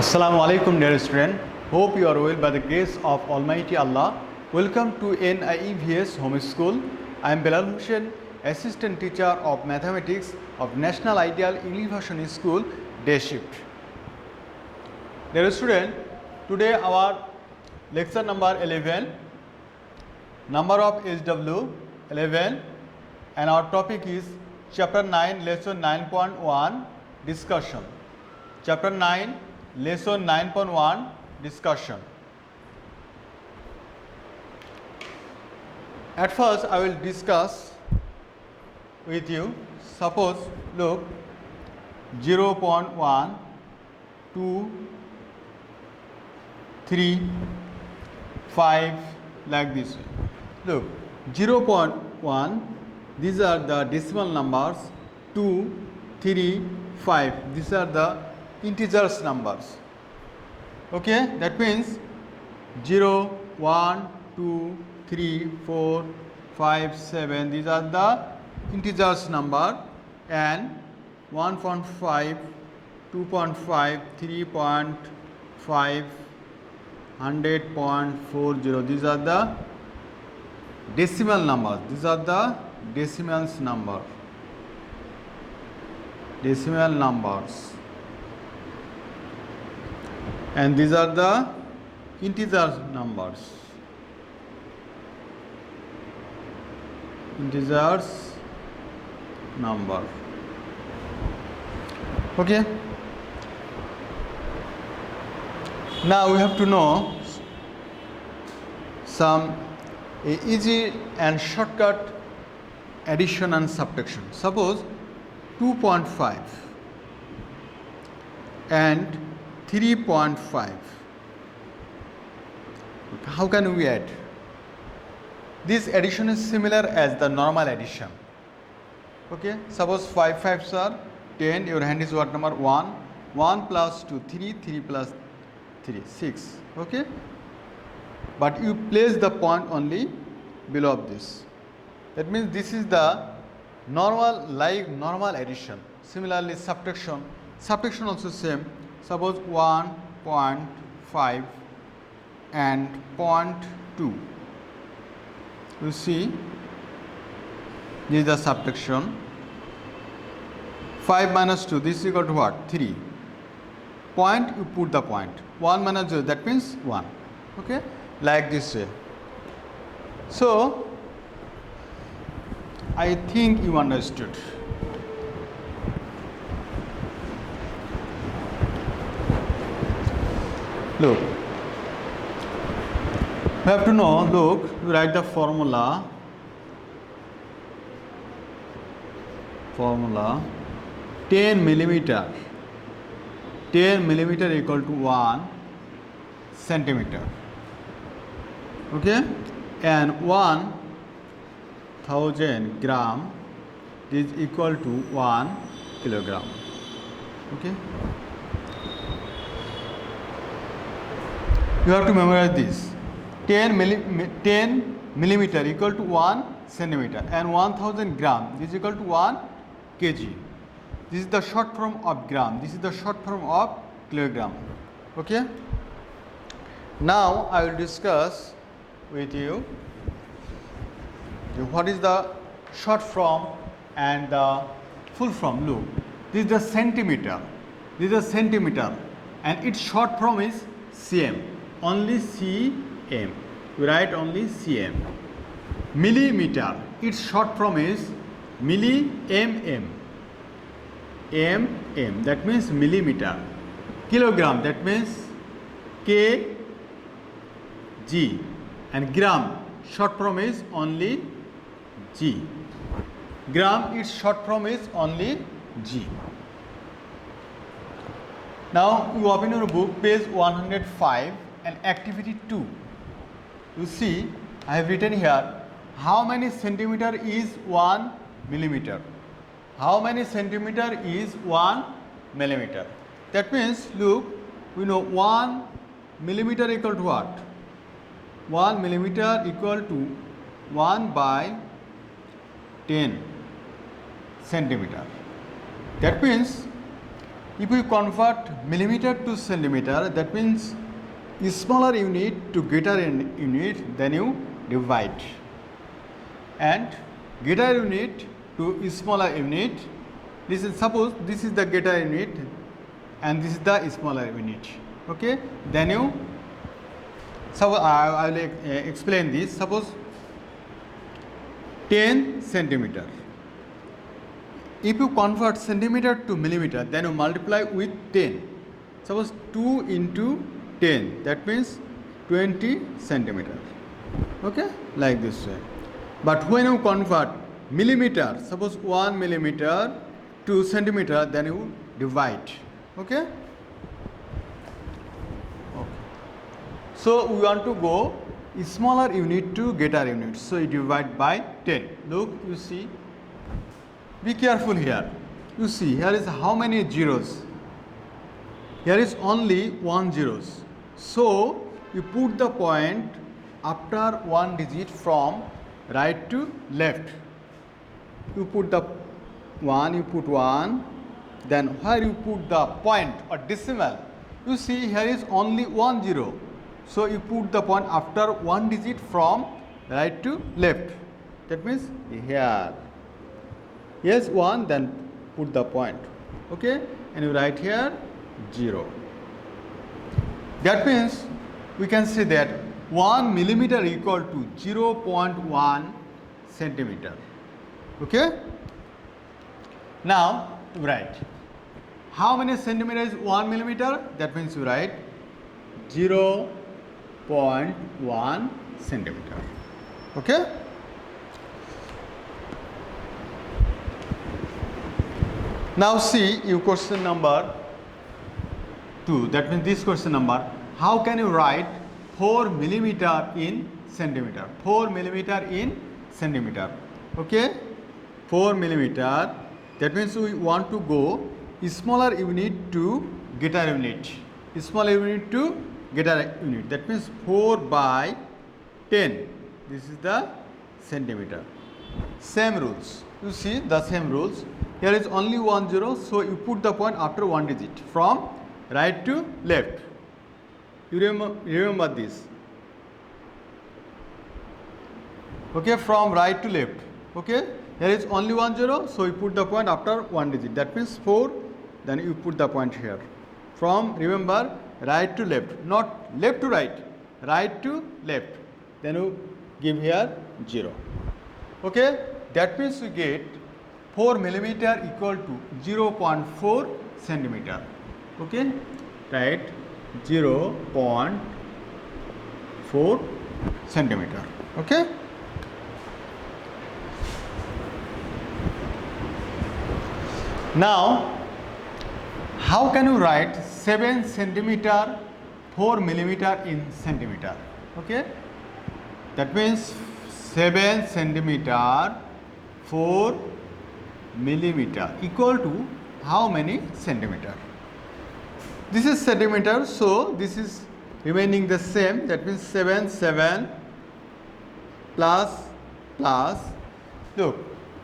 Assalamu alaikum dear student. Hope you are well by the grace of Almighty Allah. Welcome to NIEVS Home School. I am Bilal Hussain, Assistant Teacher of Mathematics of National Ideal English Version School, Day Shift. Dear student, today our lecture number 11, number of SW 11, and our topic is Chapter 9, Lesson 9.1, Discussion. Chapter 9, Lesson 9.1, Discussion. At first I will discuss with you. Suppose look 0.1, 2, 3, 5 like this way. Look 0.1, these are the decimal numbers. 2, 3, 5, these are the integers numbers. Okay, that means 0, 1, 2, 3, 4, 5, 7, these are the integers number, and 1.5, 2.5, 3.5, 100.40, these are the decimal numbers. These are the decimals number. Decimal numbers. And these are the integer numbers. Integers number. Okay. Now we have to know some easy and shortcut addition and subtraction. Suppose 2.5 and 3.5. How can we add? This addition is similar as the normal addition. Okay, suppose 5 5s are 10. Your hand is what number? 1. 1 plus 2, 3. 3 plus 3, 6. Okay, but you place the point only below of this. That means this is the normal, like normal addition. Similarly, subtraction. Subtraction also same. Suppose 1.5 and 0.2. You see, this is the subtraction. 5 minus 2, this is equal to what? 3. Point, you put the point. 1 minus 0, that means 1. Okay, like this way. So, I think you understood. Look, we have to know, look, we write the formula 10 millimeter equal to 1 centimeter. Okay, and 1000 gram is equal to 1 kilogram. Okay, you have to memorize this. 10 millimeter equal to 1 centimeter, and 1000 gram is equal to 1 kg. This is the short form of gram. This is the short form of kilogram. Okay. Now I will discuss with you what is the short form and the full form. Look, this is the centimeter. This is a centimeter, and its short form is cm. Only cm. We write only cm. Millimeter, its short form is milli mm. mm, that means millimeter. Kilogram, that means kg. And gram, short form is only g. Gram, its short form is only g. Now you open your book, page 105, and activity 2. You see, I have written here, how many centimeter is 1 millimeter? How many centimeter is 1 millimeter? That means, look, we know 1 millimeter equal to what? 1 millimeter equal to 1 by 10 centimeter. That means If we convert millimeter to centimeter, that means smaller unit to greater unit, then you divide. And greater unit to smaller unit, this is, suppose this is the greater unit and this is the smaller unit. Okay, then you, so I will explain this. Suppose 10 centimeter. If you convert centimeter to millimeter, then you multiply with 10. Suppose 2 into 10, that means 20 centimeter. Okay, like this way. But when you convert millimeter, suppose 1 millimeter to centimeter, then you divide. Okay. So we want to go smaller unit to greater unit. So you divide by 10. Look, you see. Be careful here. You see, here is how many zeros? Here is only 1 zeros. So you put the point after one digit from right to left. You put the 1, you put 1. Then where you put the point or decimal, you see here is only 1 zero. So you put the point after one digit from right to left. That means here. Yes, 1, then put the point. Okay, and you write here 0. That means we can say that 1 millimeter equal to 0.1 centimeter. Okay. Now write. How many centimeter is 1 millimeter? That means you write 0.1 centimeter. Okay. Now see you question number 2. That means this question number. How can you write 4 millimeter in centimeter? 4 millimeter in centimeter. Okay. 4 millimeter. That means we want to go smaller unit to greater unit. Smaller unit to greater unit. That means 4 by 10. This is the centimeter. Same rules. You see the same rules. Here is only 1 zero. So you put the point after one digit from right to left. You remember this. Okay, from right to left. Okay. Here is only 1 zero, so you put the point after one digit. That means 4. Then you put the point here. From, remember, right to left, not left to right, right to left. Then you give here 0. Okay, that means you get 4 millimeter equal to 0.4 centimeter. Okay, right, 0.4 centimeter. Okay. Now, how can you write 7 centimeter 4 millimeter in centimeter? Okay, that means 7 centimeter 4 millimeter equal to how many centimeter? This is centimeter, so this is remaining the same. That means 7 plus. Look,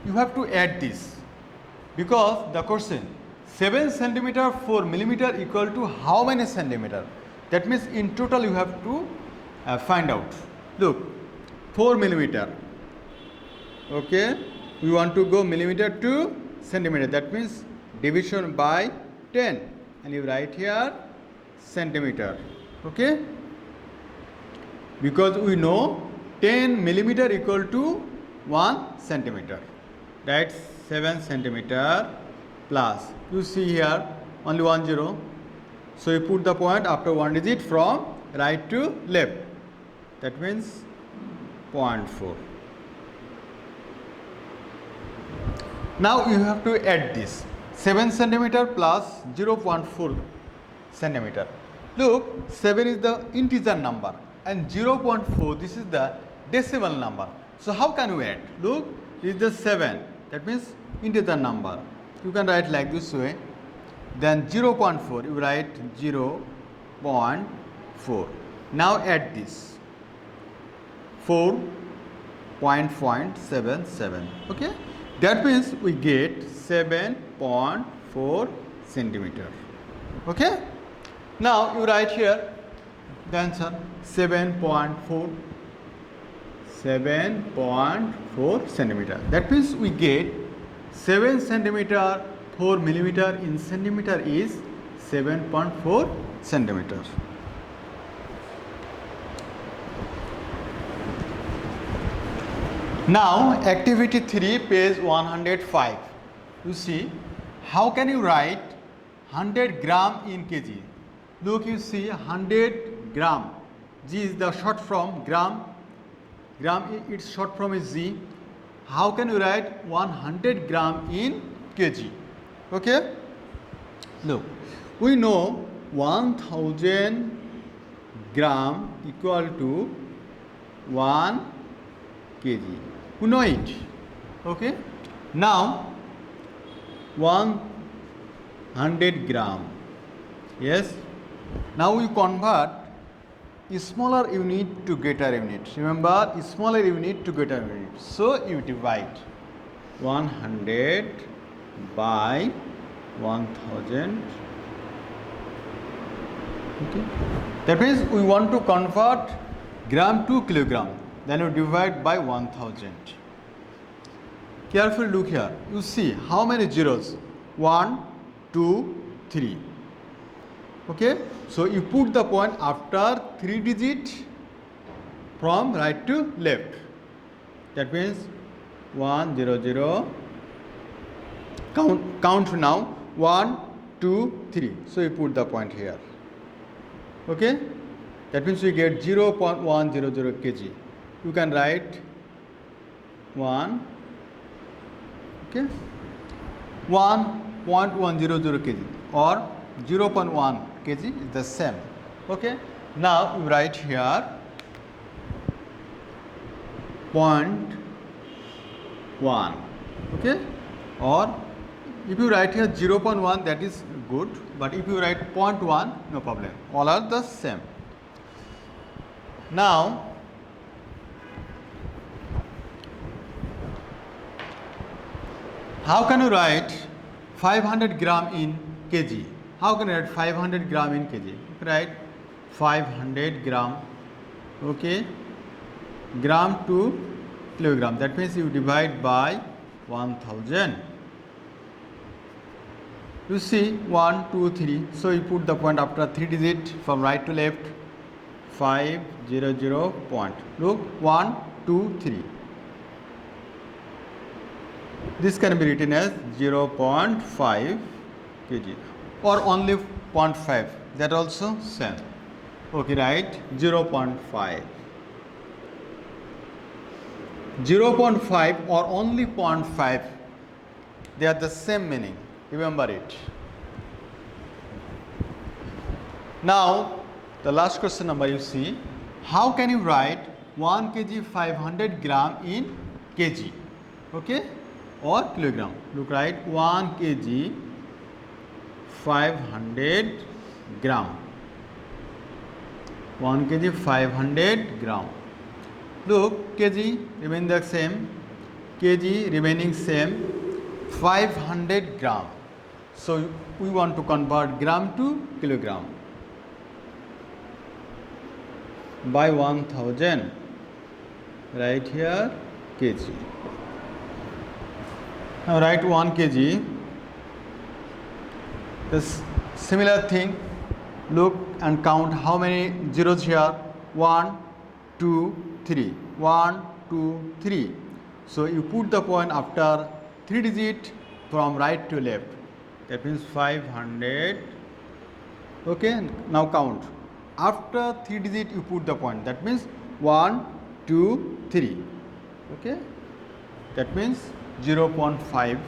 you have to add this. Because the question 7 centimeter 4 millimeter equal to how many centimeter? That means in total you have to find out. Look, 4 millimeter. Okay, we want to go millimeter to centimeter. That means division by 10, and you write here centimeter. Okay, because we know 10 millimeter equal to 1 centimeter. That's 7 centimeter plus. You see here only 1 zero. So you put the point after one digit from right to left. That means 0.4. Now you have to add this 7 centimeter plus 0.4 centimeter. Look, 7 is the integer number and 0.4 this is the decimal number. So how can we add? Look, this is the 7. That means integer number. You can write like this way. Then 0.4, you write 0.4. Now add this 4.77. Okay, that means we get 7.4 centimeter. Okay. Now you write here the answer 7.4 centimeter. That means we get 7 centimeter 4 millimeter in centimeter is 7.4 centimeters. Now activity 3 page 105. You see how can you write 100 gram in kg? Look, you see 100 gram. G is the short form, gram. Gram its short form is G. How can you write 100 gram in kg? Okay. Look, we know 1000 gram equal to 1 kg. We know it. Okay. Now 100 gram. Yes. Now we convert smaller unit to greater unit. Remember, smaller unit to greater unit. So you divide 100 by 1000. Okay. That means we want to convert gram to kilogram. Then you divide by 1000. Carefully look here. You see how many zeros? 1, 2, 3. Okay. So you put the point after 3 digit from right to left. That means 1, 0, 0. Count now. 1, 2, 3. So you put the point here. Okay. That means we get 0.100 kg. You can write 1. Okay. 1.100 kg or 0.1 kg is the same. Okay. Now you write here 0.1. Okay. Or if you write here 0.1, that is good, but if you write 0.1, no problem. All are the same. Now how can you write 500 gram in kg? How can you write 500 gram in kg? Write 500 gram. Okay. Gram to kilogram. That means you divide by 1000. You see 1, 2, 3. So you put the point after 3 digit from right to left. 500 point. Look, 1, 2, 3. This can be written as 0.5 kg or only 0.5. That also same. Okay, right? 0.5. 0.5 or only 0.5. They are the same meaning. Remember it. Now, the last question number you see. How can you write 1 kg 500 gram in kg? Okay? Or kilogram. Look, write 1 kg 500 gram. 1 kg 500 gram. Look, kg remain the same. Kg remaining same. 500 gram. So we want to convert gram to kilogram. By 1000. Right here kg. Now write 1 kg. This similar thing. Look and count how many zeros here. 1, 2, 3. 1, 2, 3. So you put the point after 3 digit from right to left. That means 500. Okay. Now count. After 3 digit you put the point. That means 1, 2, 3. Okay. That means 0.5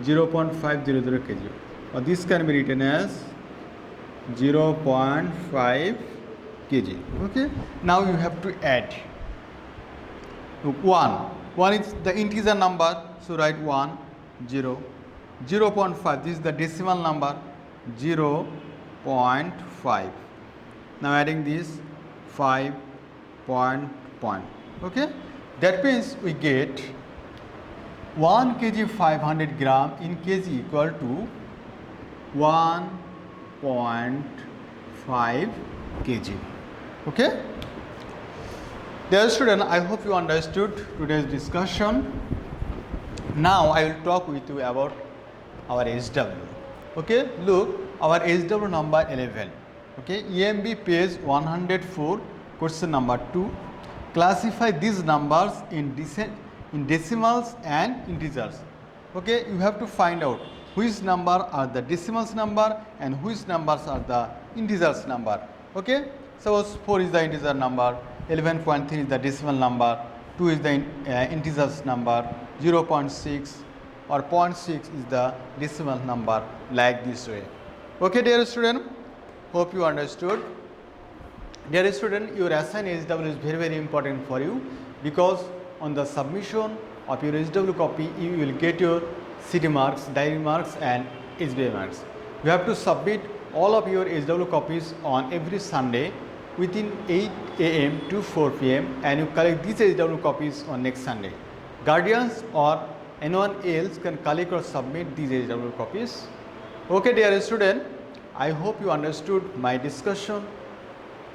kg. Or this can be written as 0.5 kg. Okay. Now you have to add. Look, 1. 1 is the integer number. So write 1, 0. 0.5. This is the decimal number. 0.5. Now adding this 5 point. Okay. That means we get 1 kg 500 gram in kg equal to 1 0.5 kg. Okay. Dear student, I hope you understood today's discussion. Now I will talk with you about our SW. Okay, look, our SW number 11. Okay, EMB page 104, question number 2. Classify these numbers in decimals and integers. Okay, you have to find out which number are the decimals number and which numbers are the integers number. Okay, suppose 4 is the integer number, 11.3 is the decimal number, 2 is the integers number, 0.6 or 0.6 is the decimal number, like this way. Okay, dear student, hope you understood. Dear student, your assigned SW is very important for you, because on the submission of your SW copy you will get your CD marks, diary marks and SBI marks. You have to submit all of your SW copies on every Sunday within 8 AM to 4 PM, and you collect these SW copies on next Sunday. Guardians or anyone else can collect or submit these SW copies. Okay, dear student, I hope you understood my discussion.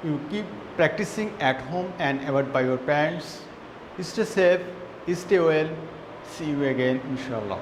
You keep practicing at home and avoid by your parents. Stay safe, stay well. See you again, inshallah.